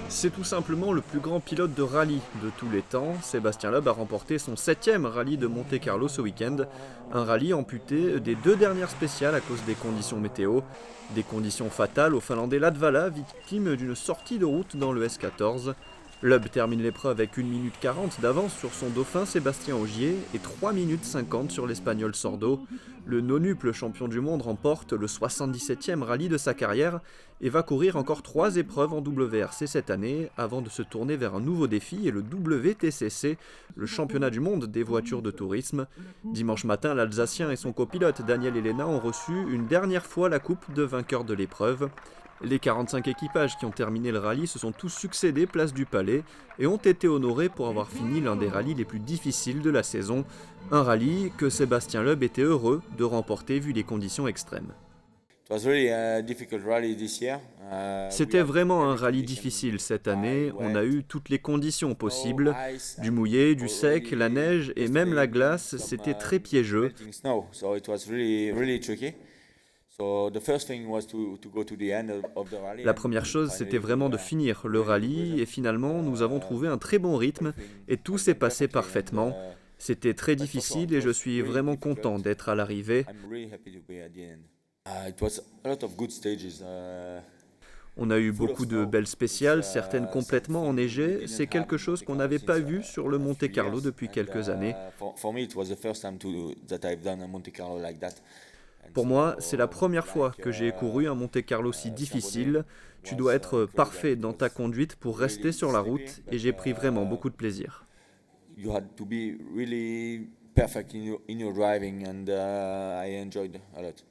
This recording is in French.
C'est tout simplement le plus grand pilote de rallye de tous les temps. Sébastien Loeb a remporté son 7e rallye de Monte-Carlo ce week-end. Un rallye amputé des 2 dernières spéciales à cause des conditions météo. Des conditions fatales au Finlandais Latvala, victime d'une sortie de route dans le S14. Loeb termine l'épreuve avec 1 minute 40 d'avance sur son dauphin Sébastien Ogier et 3 minutes 50 sur l'Espagnol Sordo. Le nonuple champion du monde remporte le 77e rallye de sa carrière et va courir encore 3 épreuves en WRC cette année avant de se tourner vers un nouveau défi et le WTCC, le championnat du monde des voitures de tourisme. Dimanche matin, l'Alsacien et son copilote Daniel Elena ont reçu une dernière fois la coupe de vainqueur de l'épreuve. Les 45 équipages qui ont terminé le rallye se sont tous succédés place du Palais et ont été honorés pour avoir fini l'un des rallyes les plus difficiles de la saison. Un rallye que Sébastien Loeb était heureux de remporter vu les conditions extrêmes. C'était vraiment un rallye difficile cette année, on a eu toutes les conditions possibles, du mouillé, du sec, la neige et même la glace, c'était très piégeux. La première chose, c'était vraiment de finir le rallye et finalement, nous avons trouvé un très bon rythme et tout s'est passé parfaitement. C'était très difficile et je suis vraiment content d'être à l'arrivée. On a eu beaucoup de belles spéciales, certaines complètement enneigées. C'est quelque chose qu'on n'avait pas vu sur le Monte-Carlo depuis quelques années. Pour moi, c'est la première fois que j'ai couru un Monte-Carlo si difficile. Tu dois être parfait dans ta conduite pour rester sur la route et j'ai pris vraiment beaucoup de plaisir. You had to be really perfect in your driving, and I enjoyed a lot.